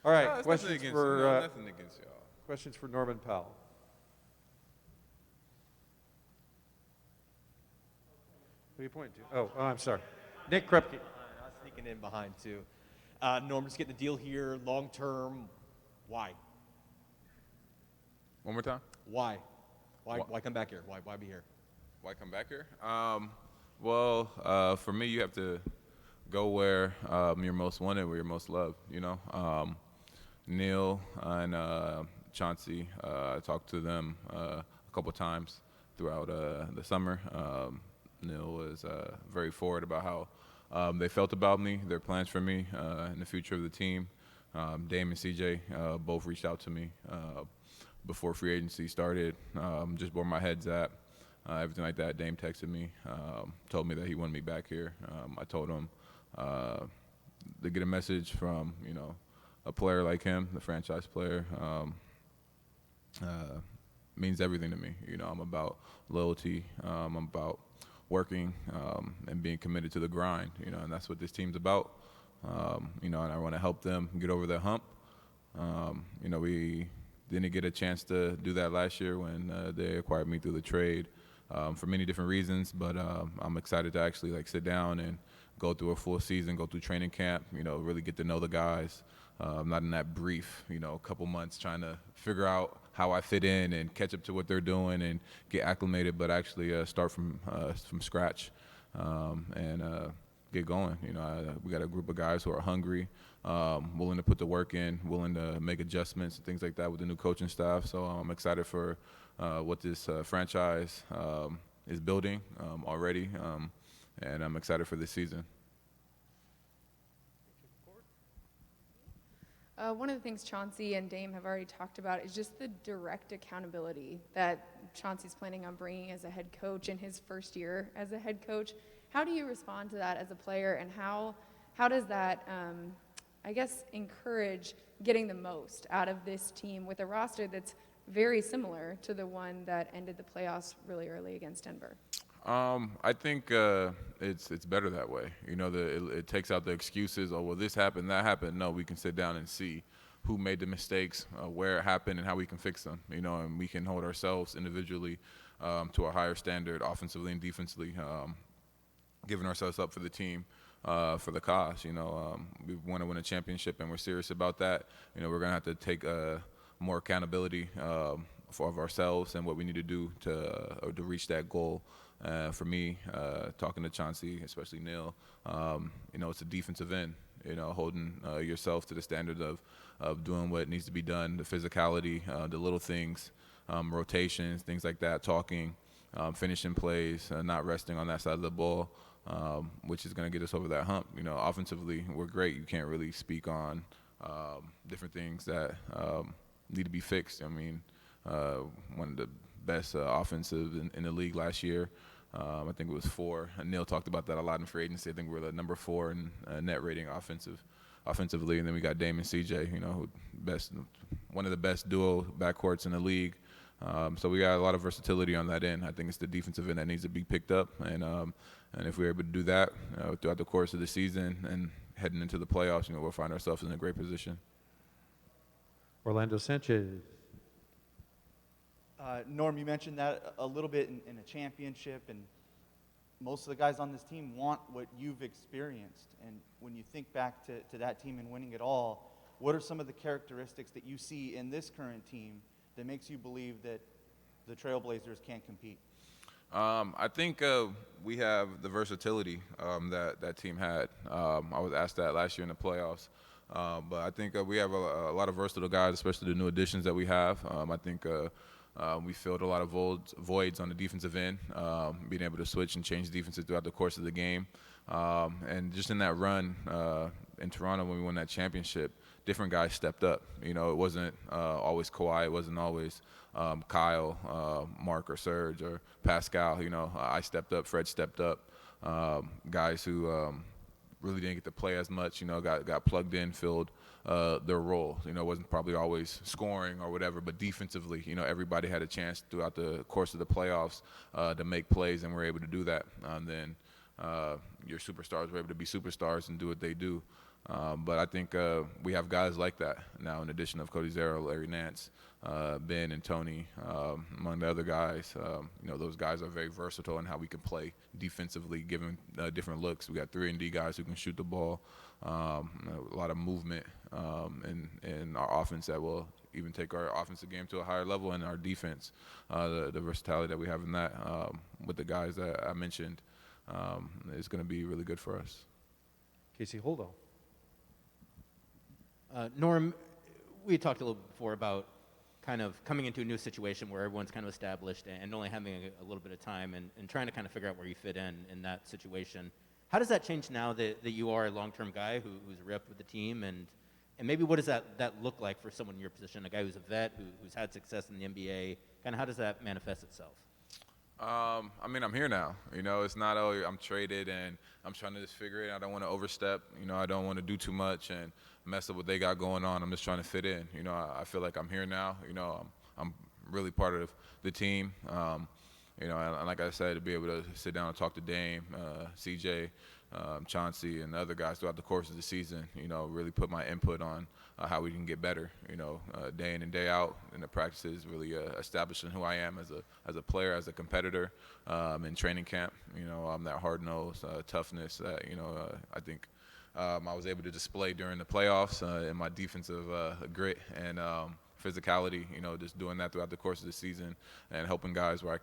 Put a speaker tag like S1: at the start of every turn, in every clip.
S1: All right,
S2: It's nothing against you. No, nothing against y'all.
S1: questions for Norman Powell. Who are you pointing to? Oh, I'm sorry. Nick Krupke.
S3: I was sneaking in behind too. Norm, just getting the deal here, long term. Why?
S2: One more time.
S3: Why? Why come back here? Why be here?
S2: Why come back here? For me, you have to go where you're most wanted, where you're most loved. Neil and Chauncey, I talked to them a couple times throughout the summer. Neil was very forward about how they felt about me, their plans for me, and the future of the team. Dame and CJ both reached out to me before free agency started, just where my head's at, everything like that. Dame texted me, told me that he wanted me back here. I told him to get a message from, a player like him, the franchise player, means everything to me. I'm about loyalty. I'm about working and being committed to the grind, and that's what this team's about. And I want to help them get over that hump. We didn't get a chance to do that last year when they acquired me through the trade for many different reasons, but I'm excited to actually sit down and go through a full season, go through training camp, really get to know the guys. Not in that brief, couple months trying to figure out how I fit in and catch up to what they're doing and get acclimated, but actually start from scratch and get going. We got a group of guys who are hungry, willing to put the work in, willing to make adjustments and things like that with the new coaching staff. So I'm excited for what this franchise is building already, and I'm excited for this season.
S4: One of the things Chauncey and Dame have already talked about is just the direct accountability that Chauncey's planning on bringing as a head coach in his first year as a head coach. How do you respond to that as a player, and how does that, encourage getting the most out of this team with a roster that's very similar to the one that ended the playoffs really early against Denver?
S2: I think it's better that way. It takes out the excuses. Oh, well, this happened, that happened. No, we can sit down and see who made the mistakes, where it happened, and how we can fix them. And we can hold ourselves individually to a higher standard, offensively and defensively, giving ourselves up for the team, for the cause. We want to win a championship, and we're serious about that. We're gonna have to take more accountability of ourselves and what we need to do to reach that goal. For me, talking to Chauncey, especially Neil, it's a defensive end. Holding yourself to the standard of doing what needs to be done, the physicality, the little things, rotations, things like that, talking, finishing plays, not resting on that side of the ball, which is going to get us over that hump. Offensively, we're great. You can't really speak on different things that need to be fixed. One of the best offensive in the league last year. I think it was 4. And Neil talked about that a lot in free agency. I think we're the number 4 in net rating offensively. And then we got Dame and CJ, one of the best duo backcourts in the league. So we got a lot of versatility on that end. I think it's the defensive end that needs to be picked up. And if we're able to do that throughout the course of the season and heading into the playoffs, we'll find ourselves in a great position.
S1: Orlando Sanchez.
S5: Norm, you mentioned that a little bit in a championship, and most of the guys on this team want what you've experienced. And when you think back to that team and winning it all, what are some of the characteristics that you see in this current team that makes you believe that the Trailblazers can compete?
S2: I think we have the versatility that team had. I was asked that last year in the playoffs. But I think we have a lot of versatile guys, especially the new additions that we have. I think we filled a lot of voids on the defensive end, being able to switch and change defenses throughout the course of the game. And just in that run in Toronto when we won that championship, different guys stepped up. It wasn't always Kawhi. It wasn't always Kyle, Mark, or Serge, or Pascal. I stepped up. Fred stepped up. Guys who really didn't get to play as much, got plugged in, filled their role. It wasn't probably always scoring or whatever, but defensively, everybody had a chance throughout the course of the playoffs to make plays, and we're able to do that. And then your superstars were able to be superstars and do what they do. But I think we have guys like that now, in addition of Cody Zero, Larry Nance, Ben and Tony, among the other guys. Those guys are very versatile in how we can play defensively, given different looks. We got 3-and-D guys who can shoot the ball, a lot of movement in our offense that will even take our offensive game to a higher level, and our defense, the versatility that we have in that with the guys that I mentioned is going to be really good for us.
S1: Casey Holdahl.
S6: Norm, we talked a little before about kind of coming into a new situation where everyone's kind of established and only having a little bit of time and trying to kind of figure out where you fit in that situation. How does that change now that you are a long-term guy who's ripped with the team, and maybe what does that look like for someone in your position, a guy who's a vet, who's had success in the NBA? Kind of how does that manifest itself?
S2: I'm here now. It's not, I'm traded and I'm trying to just figure it. I don't want to overstep. I don't want to do too much and mess up what they got going on. I'm just trying to fit in. I feel like I'm here now. I'm really part of the team. And like I said, to be able to sit down and talk to Dame, CJ, Chauncey, and the other guys throughout the course of the season, really put my input on how we can get better, day in and day out in the practices, really establishing who I am as a player, as a competitor in training camp. That hard-nosed toughness that, I think I was able to display during the playoffs in my defensive grit and physicality, just doing that throughout the course of the season and helping guys where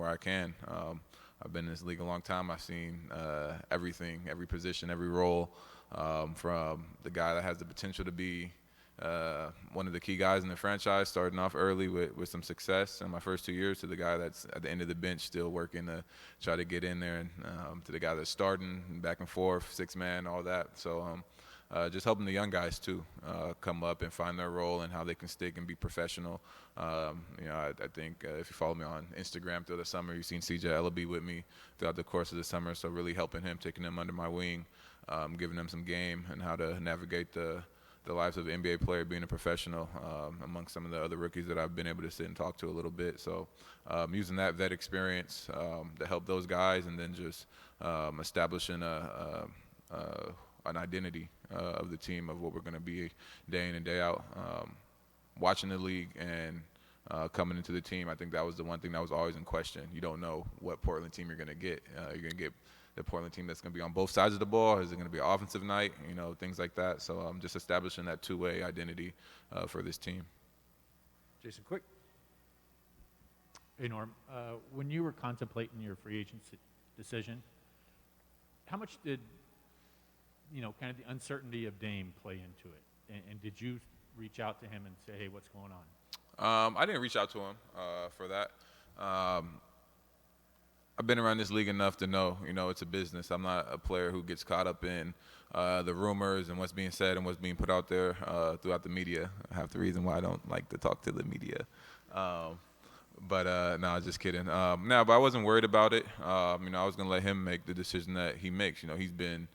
S2: I can. I've been in this league a long time. I've seen everything, every position, every role, from the guy that has the potential to be one of the key guys in the franchise, starting off early with some success in my first 2 years, to the guy that's at the end of the bench still working to try to get in there, and to the guy that's starting back and forth, 6-man, all that. So just helping the young guys too come up and find their role and how they can stick and be professional. I think if you follow me on Instagram through the summer, you've seen CJ Ellaby with me throughout the course of the summer. So really helping him, taking him under my wing, giving him some game and how to navigate the lives of an NBA player, being a professional, among some of the other rookies that I've been able to sit and talk to a little bit. So using that vet experience to help those guys, and then just establishing an identity of the team, of what we're going to be day in and day out. Watching the league and coming into the team, I think that was the one thing that was always in question. You don't know what Portland team you're going to get. You're going to get the Portland team that's going to be on both sides of the ball. Is it going to be an offensive night? Things like that. So I'm just establishing that two-way identity for this team.
S1: Jason Quick.
S7: Hey, Norm. When you were contemplating your free agency decision, how much did kind of the uncertainty of Dame play into it? And did you reach out to him and say, hey, what's going on?
S2: I didn't reach out to him for that. I've been around this league enough to know, it's a business. I'm not a player who gets caught up in the rumors and what's being said and what's being put out there throughout the media. Half the reason why I don't like to talk to the media. But no, just kidding. But I wasn't worried about it. I was going to let him make the decision that he makes. He's been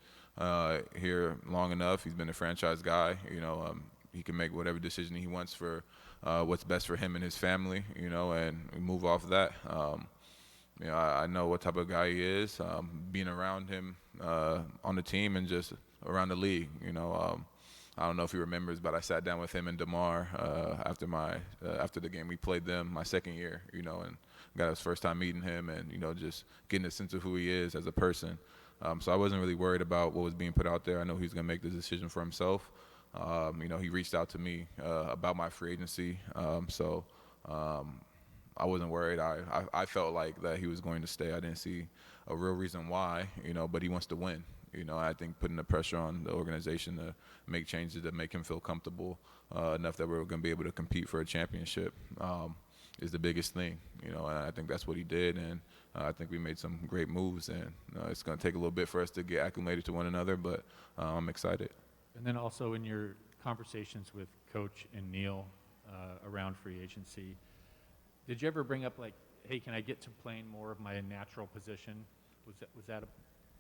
S2: here long enough. He's been a franchise guy. He can make whatever decision he wants for what's best for him and his family, and we move off of that. I know what type of guy he is, being around him on the team and just around the league. I don't know if he remembers, but I sat down with him and DeMar after the game we played them my second year, and got his first time meeting him and, just getting a sense of who he is as a person. So I wasn't really worried about what was being put out there. I know he was going to make the decision for himself. He reached out to me about my free agency. So I wasn't worried. I felt like that he was going to stay. I didn't see a real reason why, but he wants to win. I think putting the pressure on the organization to make changes that make him feel comfortable enough that we're going to be able to compete for a championship is the biggest thing. And I think that's what he did. And I think we made some great moves. And it's going to take a little bit for us to get acclimated to one another, but I'm excited.
S7: And then also in your conversations with Coach and Neil around free agency, did you ever bring up like, hey, can I get to playing more of my natural position? Was that a...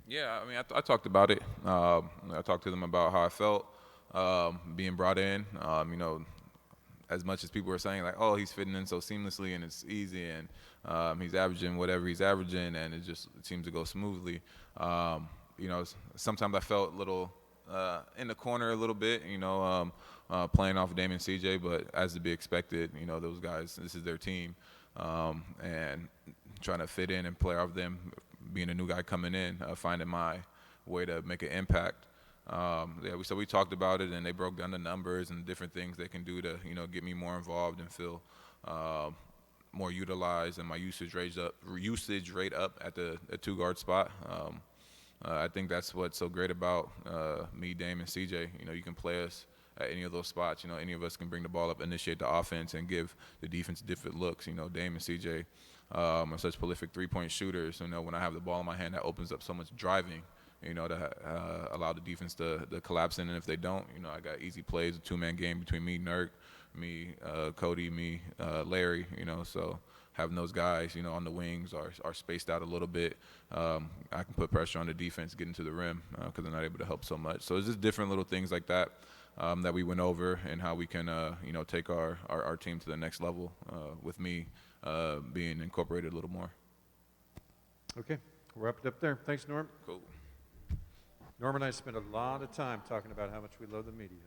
S2: Yeah, I talked about it. I talked to them about how I felt being brought in. As much as people were saying like, oh, he's fitting in so seamlessly and it's easy and he's averaging whatever he's averaging and it seems to go smoothly. Sometimes I felt a little in the corner a little bit, playing off Dame and CJ, but as to be expected, those guys, this is their team, and trying to fit in and play off them, being a new guy coming in, finding my way to make an impact. So we talked about it, and they broke down the numbers and different things they can do to, get me more involved and feel more utilized, and my usage rate up at the two-guard spot. I think that's what's so great about me, Dame, and CJ. You can play us at any of those spots. Any of us can bring the ball up, initiate the offense, and give the defense different looks. Dame and CJ are such prolific three-point shooters. When I have the ball in my hand, that opens up so much driving, to allow the defense to collapse in. And if they don't, I got easy plays, a two-man game between me, Nurk, me, Cody, me, Larry, so having those guys, on the wings are spaced out a little bit. I can put pressure on the defense, getting to the rim, because they're not able to help so much. So it's just different little things like that that we went over, and how we can, take our team to the next level with me being incorporated a little more.
S1: Okay, we'll wrap it up there. Thanks, Norm.
S2: Cool.
S1: Norm and I spent a lot of time talking about how much we love the media.